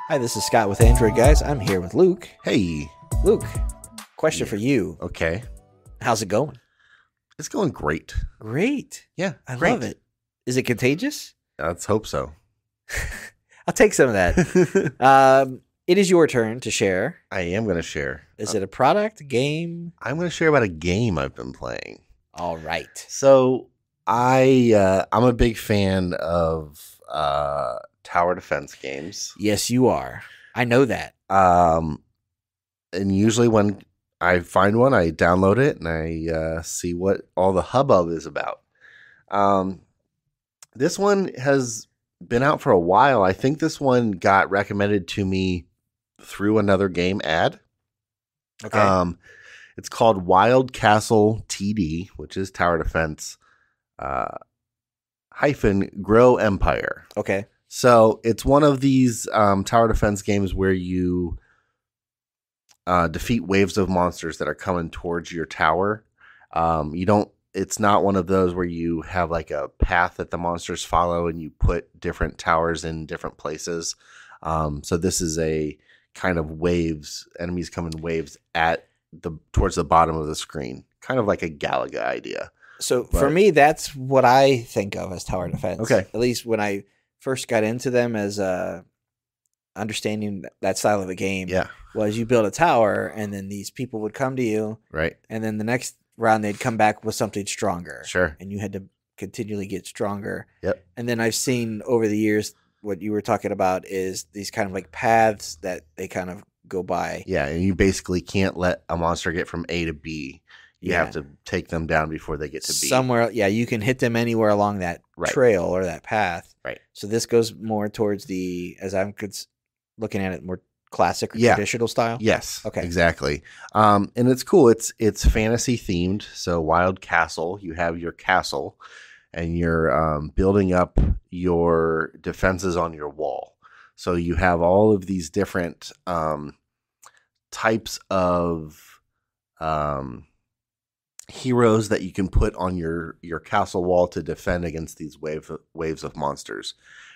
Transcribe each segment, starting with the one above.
Hi, this is Scott with Android Guys. I'm here with Luke. Hey. Luke, question for you. Okay. How's it going? It's going great. Great. Yeah, I great. love it. Is it contagious? Let's hope so. I'll take some of that. It is your turn to share. I am going to share. Is it a product, game? I'm going to share about a game I've been playing. All right. So I'm a big fan of tower defense games. Yes, you are. I know that. And usually when I find one, I download it and I see what all the hubbub is about. This one has been out for a while. I think this one got recommended to me through another game ad. Okay. It's called Wild Castle TD, which is tower defense hyphen Grow Empire. Okay. So it's one of these tower defense games where you defeat waves of monsters that are coming towards your tower. It's not one of those where you have like a path that the monsters follow and you put different towers in different places. So this is a kind of waves, enemies come in waves towards the bottom of the screen, kind of like a Galaga idea. So for me, that's what I think of as tower defense. Okay. At least when I first got into them as understanding that style of a game. Yeah. Was you build a tower and then these people would come to you. Right. And then the next round they'd come back with something stronger. Sure. And you had to continually get stronger. Yep. And then I've seen over the years what you were talking about is these kind of like paths that they kind of go by. Yeah, and you basically can't let a monster get from A to B. You have to take them down before they get to B. Somewhere, yeah, you can hit them anywhere along that trail or that path. Right. So this goes more towards the, as I'm looking at it, more classic or traditional style. Yes. Okay. Exactly. And it's cool. It's fantasy themed. So Wild Castle, you have your castle, and you're building up your defenses on your wall. So you have all of these different types of heroes that you can put on your castle wall to defend against these waves of monsters.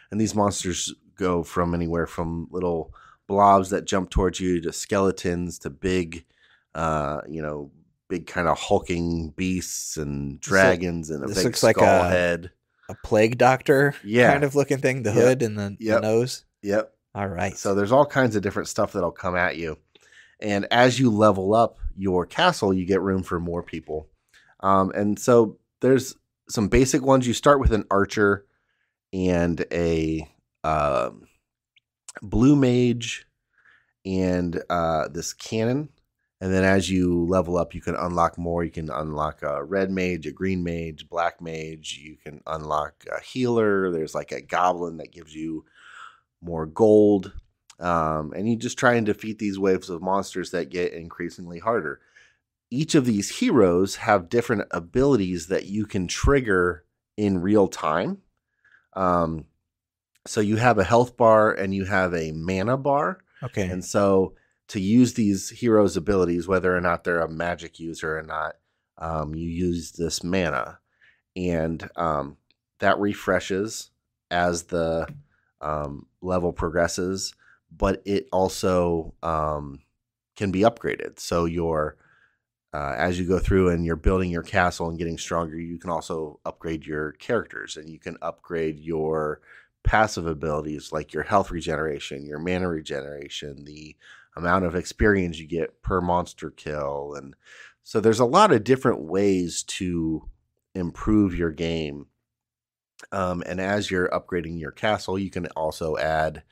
And these monsters go from anywhere from little blobs that jump towards you to skeletons to big big kind of hulking beasts and dragons and a big skull head. A plague doctor kind of looking thing, the hood and the nose. Yep. All right. So there's all kinds of different stuff that'll come at you. And as you level up your castle, you get room for more people. And so there's some basic ones. You start with an archer and a blue mage and this cannon. And then as you level up, you can unlock more. You can unlock a red mage, a green mage, black mage. You can unlock a healer. There's like a goblin that gives you more gold. And you just try and defeat these waves of monsters that get increasingly harder. Each of these heroes have different abilities that you can trigger in real time. So you have a health bar and you have a mana bar. Okay. And so to use these heroes' abilities, whether or not they're a magic user or not, you use this mana. And that refreshes as the level progresses, but it also can be upgraded. So as you go through and you're building your castle and getting stronger, you can also upgrade your characters, and you can upgrade your passive abilities like your health regeneration, your mana regeneration, the amount of experience you get per monster kill. And so there's a lot of different ways to improve your game. And as you're upgrading your castle, you can also add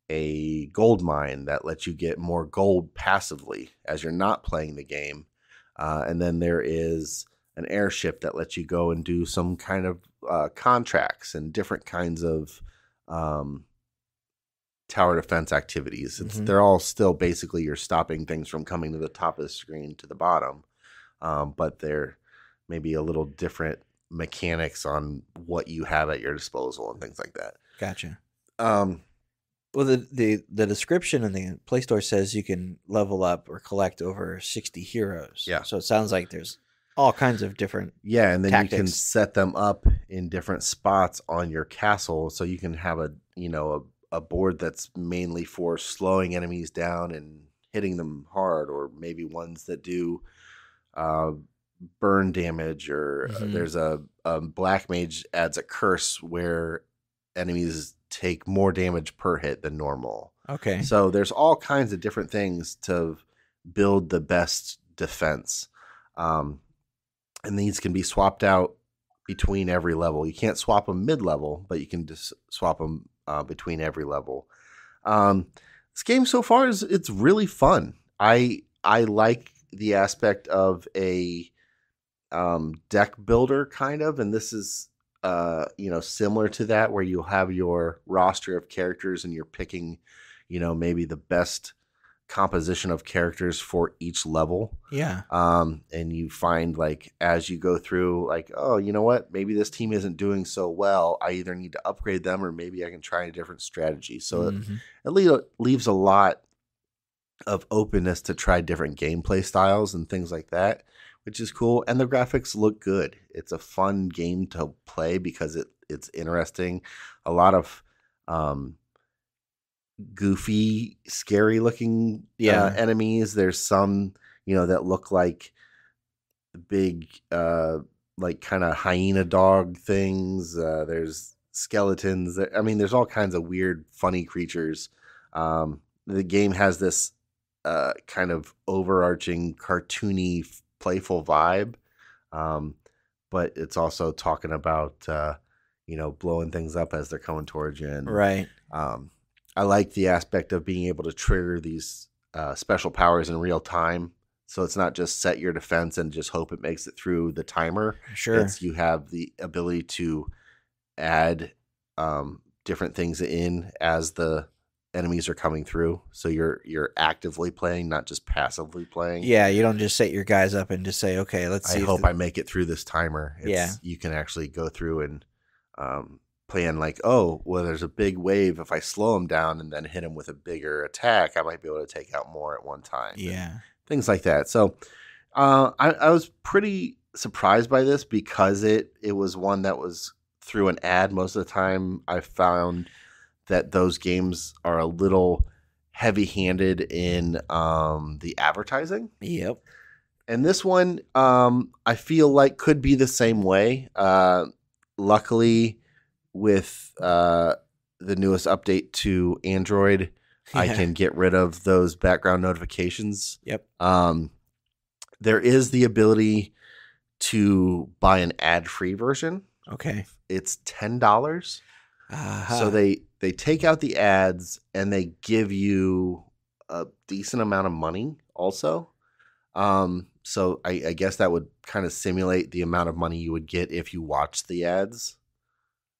a gold mine that lets you get more gold passively as you're not playing the game. And then there is an airship that lets you go and do some kind of contracts and different kinds of tower defense activities. They're all still basically you're stopping things from coming to the top of the screen to the bottom. But they're maybe a little different mechanics on what you have at your disposal and things like that. Gotcha. Well, the description in the Play Store says you can level up or collect over 60 heroes. Yeah. So it sounds like there's all kinds of different and then tactics. You can set them up in different spots on your castle, so you can have a a board that's mainly for slowing enemies down and hitting them hard, or maybe ones that do burn damage, or there's a black mage adds a curse where enemies take more damage per hit than normal. Okay. So there's all kinds of different things to build the best defense. And these can be swapped out between every level. You can't swap them mid-level, but you can just swap them between every level. This game so far it's really fun. I like the aspect of a deck builder kind of, and this is similar to that, where you'll have your roster of characters and you're picking, maybe the best composition of characters for each level. Yeah. And you find, like, as you go through, like, oh, you know what? Maybe this team isn't doing so well. I either need to upgrade them, or maybe I can try a different strategy. So it leaves a lot of openness to try different gameplay styles and things like that, which is cool. And the graphics look good. It's a fun game to play because it's interesting. A lot of goofy, scary looking enemies. There's some, that look like big, like kind of hyena dog things. There's skeletons. I mean, there's all kinds of weird, funny creatures. The game has this kind of overarching, cartoony, playful vibe. But it's also talking about, blowing things up as they're coming towards you. And, right. I like the aspect of being able to trigger these special powers in real time. So it's not just set your defense and just hope it makes it through the timer. Sure. You have the ability to add different things in as the enemies are coming through. So you're actively playing, not just passively playing. Yeah, you don't just set your guys up and just say, okay, let's see. I hope I make it through this timer. Yeah. You can actually go through and plan, like, oh, well, there's a big wave. If I slow him down and then hit him with a bigger attack, I might be able to take out more at one time. Yeah. Things like that. So I was pretty surprised by this because it was one that was through an ad. Most of the time I found that those games are a little heavy-handed in the advertising. Yep. And this one, I feel like could be the same way. Luckily, with the newest update to Android, I can get rid of those background notifications. Yep. There is the ability to buy an ad-free version. Okay. It's $10. So they take out the ads and they give you a decent amount of money also. So I guess that would kind of simulate the amount of money you would get if you watched the ads.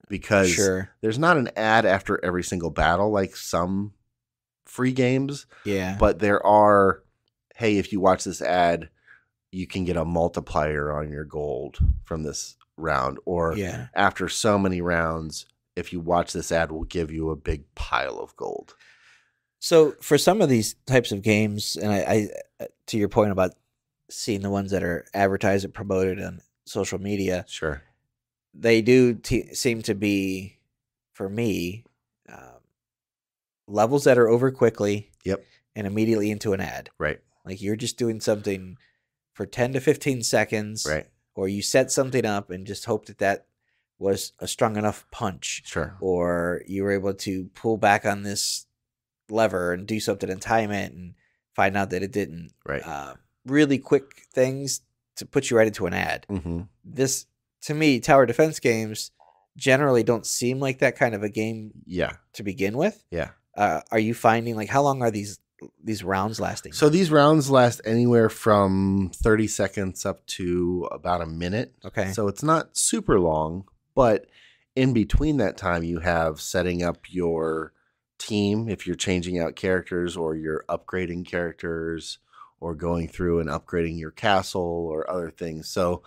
Because there's not an ad after every single battle like some free games. Yeah. But there are, hey, if you watch this ad, you can get a multiplier on your gold from this round. Or after so many rounds, if you watch this ad, we'll give you a big pile of gold. So for some of these types of games, and I to your point about seeing the ones that are advertised and promoted on social media, sure, they do seem to be, for me, levels that are over quickly. Yep. And immediately into an ad. Right. Like you're just doing something for 10 to 15 seconds. Right. Or you set something up and just hope that was a strong enough punch. Sure. Or you were able to pull back on this lever and do something and time it and find out that it didn't. Right. Really quick things to put you right into an ad. Mm-hmm. This, to me, tower defense games generally don't seem like that kind of a game to begin with. Yeah. Are you finding, like, how long are these rounds lasting? So these rounds last anywhere from 30 seconds up to about a minute. Okay. So it's not super long, but in between that time, you have setting up your team if you're changing out characters or you're upgrading characters or going through and upgrading your castle or other things. So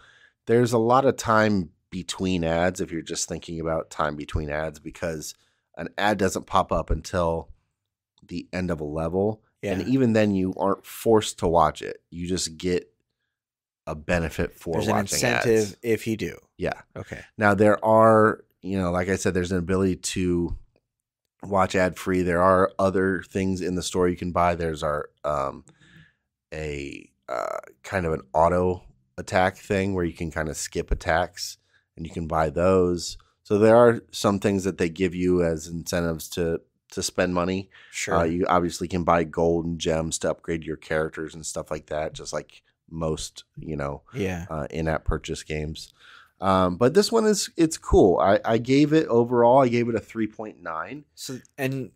there's a lot of time between ads if you're just thinking about time between ads, because an ad doesn't pop up until the end of a level. Yeah. And even then you aren't forced to watch it. You just get a benefit for watching ads. There's an incentive if you do. Yeah. Okay. Now there are, like I said, there's an ability to watch ad free. There are other things in the store you can buy. There's our kind of an auto attack thing where you can kind of skip attacks, and you can buy those. So there are some things that they give you as incentives to spend money. Sure. You obviously can buy gold and gems to upgrade your characters and stuff like that, just like most, in-app purchase games. But this one it's cool. I gave it overall, I gave it a 3.9. So, and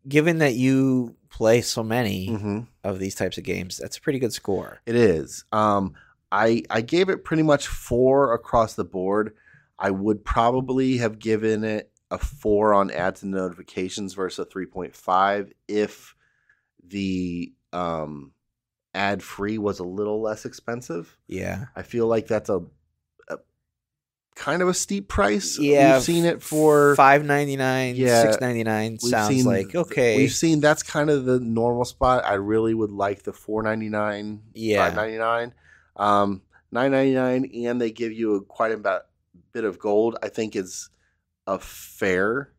given that you play so many of these types of games, that's a pretty good score. It is. I gave it pretty much 4 across the board. I would probably have given it a 4 on ads and notifications versus a 3.5 if the ad free was a little less expensive. Yeah. I feel like that's a kind of a steep price. Yeah. We've seen it for $5.99, $6.99 sounds like okay. We've seen that's kind of the normal spot. I really would like the $4.99, $5.99, $9.99, and they give you quite a bit of gold. I think is a fair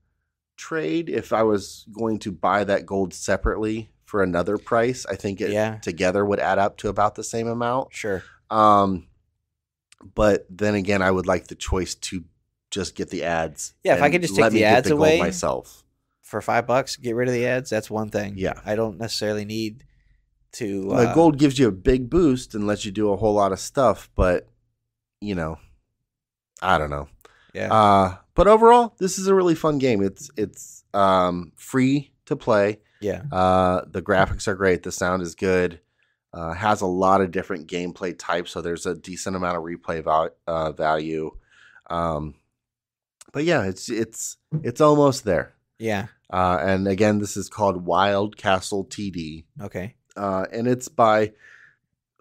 trade. If I was going to buy that gold separately for another price, I think it together would add up to about the same amount. Sure. But then again, I would like the choice to just get the ads. Yeah, if I could just take the ads away myself for $5, get rid of the ads. That's one thing. Yeah, I don't necessarily need to. The gold gives you a big boost and lets you do a whole lot of stuff, but I don't know. Yeah. But overall, this is a really fun game. It's free to play. Yeah. The graphics are great. The sound is good. Has a lot of different gameplay types, so there's a decent amount of replay value. But yeah, it's almost there. Yeah. And again, this is called Wild Castle TD. Okay. And it's by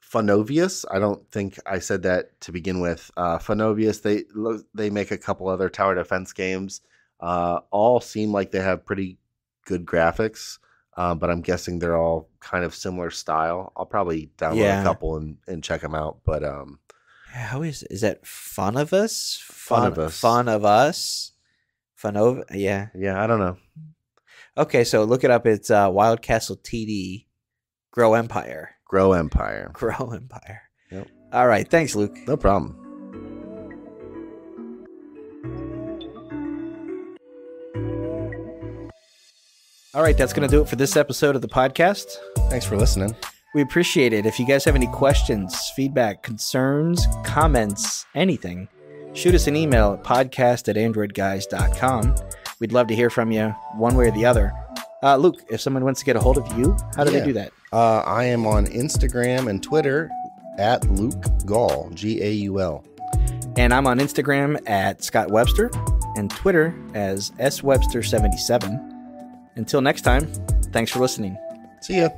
Phonovius. I don't think I said that to begin with. Phonovius, they make a couple other tower defense games. All seem like they have pretty good graphics. But I'm guessing they're all kind of similar style. I'll probably download a couple and check them out. But how is that Fun of Us? Fun of Us. Fun of Us? Yeah. Yeah, I don't know. Okay, so look it up. It's Wild Castle TD Grow Empire. Grow Empire. Grow Empire. Yep. All right. Thanks, Luke. No problem. All right, that's going to do it for this episode of the podcast. Thanks for listening. We appreciate it. If you guys have any questions, feedback, concerns, comments, anything, shoot us an email at podcast@AndroidGuys.com. We'd love to hear from you one way or the other. Luke, if someone wants to get a hold of you, how do they do that? I am on Instagram and Twitter at Luke Gaul, Gaul. And I'm on Instagram at Scott Webster and Twitter as SWebster77. Until next time, thanks for listening. See ya.